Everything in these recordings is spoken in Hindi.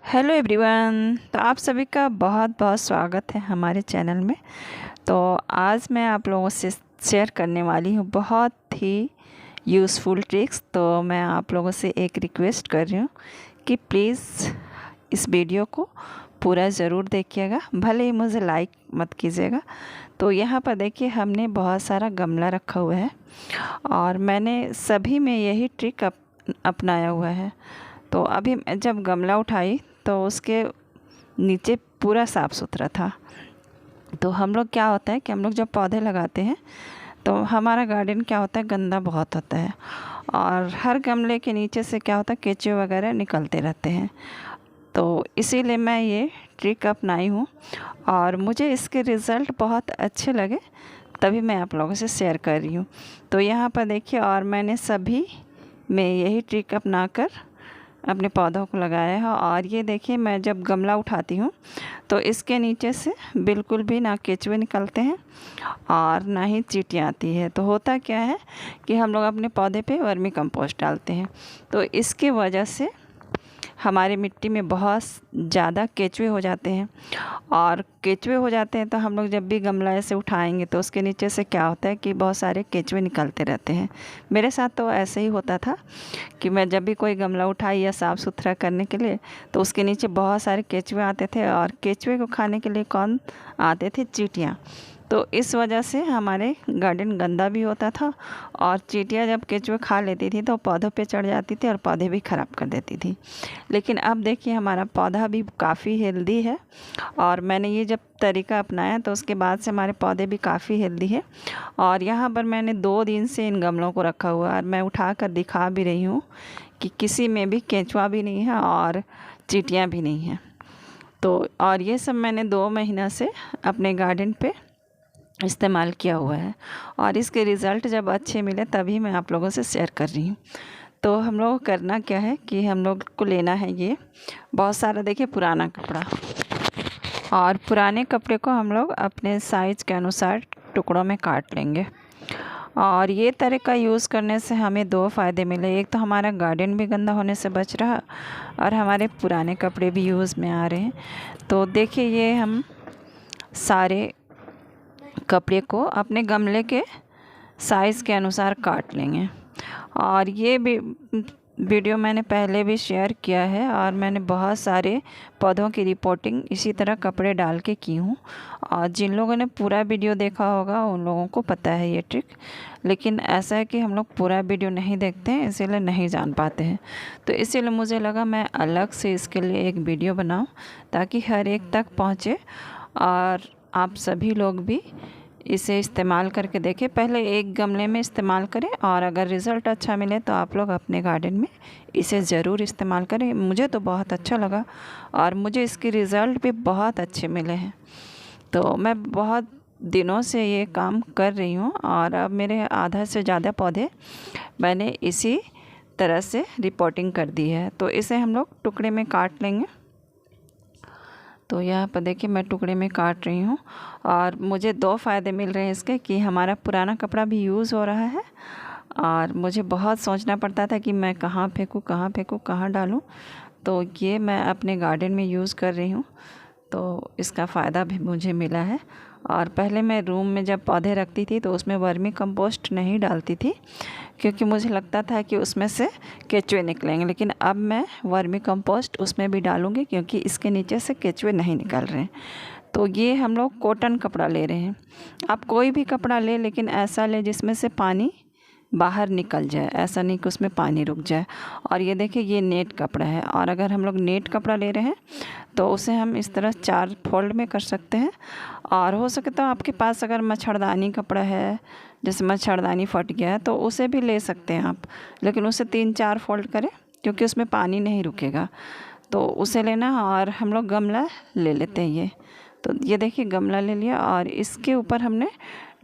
Hello everyone. तो आप सभी का बहुत बहुत स्वागत है हमारे चैनल में। तो आज मैं आप लोगों से शेयर करने वाली हूँ बहुत ही यूज़फुल ट्रिक्स। तो मैं आप लोगों से एक रिक्वेस्ट कर रही हूँ कि प्लीज़ इस वीडियो को पूरा ज़रूर देखिएगा, भले ही मुझे लाइक मत कीजिएगा। तो यहाँ पर देखिए हमने बहुत सारा गमला रखा हुआ है और मैंने सभी में यही ट्रिक अपनाया हुआ है। तो अभी मैं जब गमला उठाई तो उसके नीचे पूरा साफ़ सुथरा था। तो हम लोग क्या होता है कि हम लोग जब पौधे लगाते हैं तो हमारा गार्डन क्या होता है, गंदा बहुत होता है और हर गमले के नीचे से क्या होता है, केंचुए वगैरह निकलते रहते हैं। तो इसीलिए मैं ये ट्रिक अपनाई हूँ और मुझे इसके रिज़ल्ट बहुत अच्छे लगे, तभी मैं आप लोगों से शेयर कर रही हूँ। तो यहाँ पर देखिए, और मैंने सभी में यही ट्रिक अपनाकर अपने पौधों को लगाया है। और ये देखिए, मैं जब गमला उठाती हूँ तो इसके नीचे से बिल्कुल भी ना केंचुए निकलते हैं और ना ही चींटियाँ आती है। तो होता क्या है कि हम लोग अपने पौधे पे वर्मी कंपोस्ट डालते हैं, तो इसकी वजह से हमारी मिट्टी में बहुत ज़्यादा केंचुए हो जाते हैं। और केंचुए हो जाते हैं तो हम लोग जब भी गमला ऐसे उठाएंगे तो उसके नीचे से क्या होता है कि बहुत सारे केंचुए निकलते रहते हैं। मेरे साथ तो ऐसे ही होता था कि मैं जब भी कोई गमला उठाई या साफ़ सुथरा करने के लिए तो उसके नीचे बहुत सारे केंचुए आते थे और केंचुए को खाने के लिए कौन आते थे, चींटियाँ। तो इस वजह से हमारे गार्डन गंदा भी होता था और चींटियाँ जब केंचुए खा लेती थी तो पौधों पे चढ़ जाती थी और पौधे भी ख़राब कर देती थी। लेकिन अब देखिए हमारा पौधा भी काफ़ी हेल्दी है और मैंने ये जब तरीका अपनाया तो उसके बाद से हमारे पौधे भी काफ़ी हेल्दी है। और यहाँ पर मैंने 2 दिन से इन गमलों को रखा हुआ है और मैं उठा कर दिखा भी रही हूँ कि किसी में भी केंचुआ भी नहीं है और चींटियाँ भी नहीं हैं। तो और ये सब मैंने 2 महीना से अपने गार्डन पे इस्तेमाल किया हुआ है और इसके रिज़ल्ट जब अच्छे मिले तभी मैं आप लोगों से शेयर कर रही हूँ। तो हम लोग को करना क्या है कि हम लोग को लेना है ये बहुत सारा, देखिए, पुराना कपड़ा। और पुराने कपड़े को हम लोग अपने साइज़ के अनुसार टुकड़ों में काट लेंगे। और ये तरीका यूज़ करने से हमें 2 फ़ायदे मिले। एक तो हमारा गार्डन भी गंदा होने से बच रहा और हमारे पुराने कपड़े भी यूज़ में आ रहे हैं। तो देखिए, ये हम सारे कपड़े को अपने गमले के साइज़ के अनुसार काट लेंगे। और ये भी वीडियो मैंने पहले भी शेयर किया है और मैंने बहुत सारे पौधों की रिपोर्टिंग इसी तरह कपड़े डाल के की हूँ। और जिन लोगों ने पूरा वीडियो देखा होगा उन लोगों को पता है ये ट्रिक। लेकिन ऐसा है कि हम लोग पूरा वीडियो नहीं देखते हैं, इसीलिए नहीं जान पाते हैं। तो इसीलिए मुझे लगा मैं अलग से इसके लिए एक वीडियो बनाऊँ ताकि हर एक तक पहुँचे और आप सभी लोग भी इसे इस्तेमाल करके देखें। पहले एक गमले में इस्तेमाल करें और अगर रिज़ल्ट अच्छा मिले तो आप लोग अपने गार्डन में इसे ज़रूर इस्तेमाल करें। मुझे तो बहुत अच्छा लगा और मुझे इसके रिज़ल्ट भी बहुत अच्छे मिले हैं। तो मैं बहुत दिनों से ये काम कर रही हूँ और अब मेरे आधा से ज़्यादा पौधे मैंने इसी तरह से रिपोर्टिंग कर दी है। तो इसे हम लोग टुकड़े में काट लेंगे। तो यहाँ पर देखिए मैं टुकड़े में काट रही हूँ और मुझे 2 फ़ायदे मिल रहे हैं इसके कि हमारा पुराना कपड़ा भी यूज़ हो रहा है और मुझे बहुत सोचना पड़ता था कि मैं कहाँ फेंकूँ, कहाँ फेंकूँ, कहाँ डालूँ। तो ये मैं अपने गार्डन में यूज़ कर रही हूँ, तो इसका फ़ायदा भी मुझे मिला है। और पहले मैं रूम में जब पौधे रखती थी तो उसमें वर्मी कंपोस्ट नहीं डालती थी क्योंकि मुझे लगता था कि उसमें से केंचुए निकलेंगे। लेकिन अब मैं वर्मी कंपोस्ट उसमें भी डालूँगी क्योंकि इसके नीचे से केंचुए नहीं निकल रहे हैं। तो ये हम लोग कॉटन कपड़ा ले रहे हैं। आप कोई भी कपड़ा ले, लेकिन ऐसा ले जिसमें से पानी बाहर निकल जाए, ऐसा नहीं कि उसमें पानी रुक जाए। और ये देखिए, ये नेट कपड़ा है और अगर हम लोग नेट कपड़ा ले रहे हैं तो उसे हम इस तरह 4 फोल्ड में कर सकते हैं। और हो सके तो आपके पास अगर मच्छरदानी कपड़ा है, जैसे मच्छरदानी फट गया है, तो उसे भी ले सकते हैं आप, लेकिन उसे 3-4 फोल्ड करें क्योंकि उसमें पानी नहीं रुकेगा। तो उसे लेना और हम लोग गमला ले लेते हैं ये। तो ये देखिए गमला ले लिया और इसके ऊपर हमने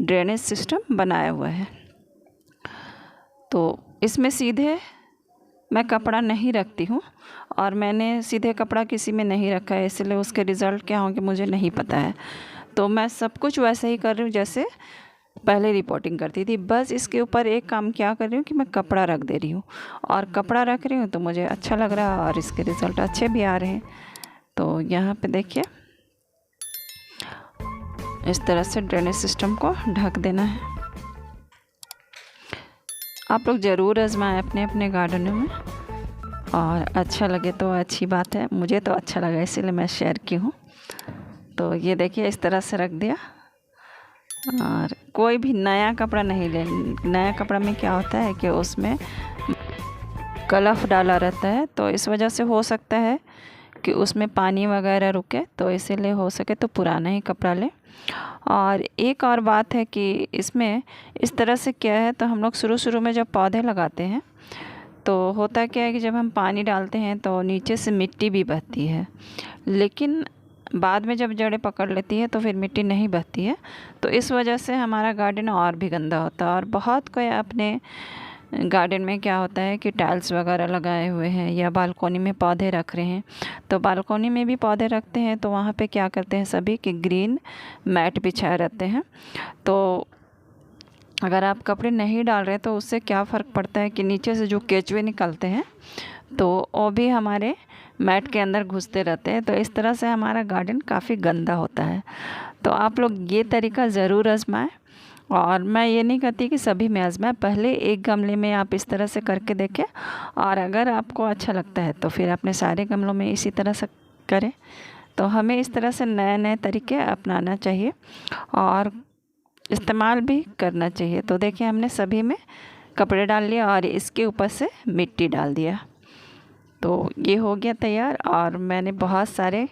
ड्रेनेज सिस्टम बनाया हुआ है। तो इसमें सीधे मैं कपड़ा नहीं रखती हूँ और मैंने सीधे कपड़ा किसी में नहीं रखा है, इसलिए उसके रिज़ल्ट क्या होंगे मुझे नहीं पता है। तो मैं सब कुछ वैसे ही कर रही हूँ जैसे पहले रिपोर्टिंग करती थी। बस इसके ऊपर एक काम क्या कर रही हूँ कि मैं कपड़ा रख दे रही हूँ और कपड़ा रख रही हूँ तो मुझे अच्छा लग रहा है और इसके रिज़ल्ट अच्छे भी आ रहे हैं। तो यहाँ पे देखिए इस तरह से ड्रेनेज सिस्टम को ढक देना है। आप लोग ज़रूर आजमाएं अपने अपने गार्डनों में, और अच्छा लगे तो अच्छी बात है। मुझे तो अच्छा लगा इसीलिए मैं शेयर की हूँ। तो ये देखिए इस तरह से रख दिया। और कोई भी नया कपड़ा नहीं ले। नया कपड़ा में क्या होता है कि उसमें कलफ डाला रहता है, तो इस वजह से हो सकता है कि उसमें पानी वगैरह रुके, तो इसीलिए हो सके तो पुराना ही कपड़ा लें। और एक और बात है कि इसमें इस तरह से क्या है, तो हम लोग शुरू में जब पौधे लगाते हैं तो होता क्या है कि जब हम पानी डालते हैं तो नीचे से मिट्टी भी बहती है, लेकिन बाद में जब जड़ें पकड़ लेती है तो फिर मिट्टी नहीं बहती है। तो इस वजह से हमारा गार्डन और भी गंदा होता है। और बहुत कोई अपने गार्डन में क्या होता है कि टाइल्स वगैरह लगाए हुए हैं या बालकोनी में पौधे रख रहे हैं, तो बालकोनी में भी पौधे रखते हैं तो वहाँ पे क्या करते हैं सभी कि ग्रीन मैट बिछाए रहते हैं। तो अगर आप कपड़े नहीं डाल रहे तो उससे क्या फ़र्क पड़ता है कि नीचे से जो केचुए निकलते हैं तो वो भी हमारे मैट के अंदर घुसते रहते हैं, तो इस तरह से हमारा गार्डन काफ़ी गंदा होता है। तो आप लोग ये तरीका ज़रूर आजमाएं। और मैं ये नहीं कहती कि सभी में आजमाएं, पहले एक गमले में आप इस तरह से करके देखें, और अगर आपको अच्छा लगता है तो फिर अपने सारे गमलों में इसी तरह से करें। तो हमें इस तरह से नए नए तरीके अपनाना चाहिए और इस्तेमाल भी करना चाहिए। तो देखिए हमने सभी में कपड़े डाल लिया और इसके ऊपर से मिट्टी डाल दिया, तो ये हो गया तैयार। और मैंने बहुत सारे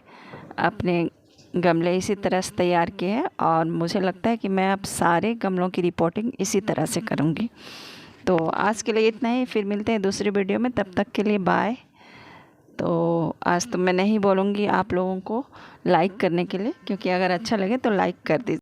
अपने गमले इसी तरह से तैयार किए हैं, और मुझे लगता है कि मैं अब सारे गमलों की रिपोर्टिंग इसी तरह से करूँगी। तो आज के लिए इतना ही, फिर मिलते हैं दूसरी वीडियो में, तब तक के लिए बाय। तो आज तो मैं नहीं बोलूँगी आप लोगों को लाइक करने के लिए, क्योंकि अगर अच्छा लगे तो लाइक कर दीजिए।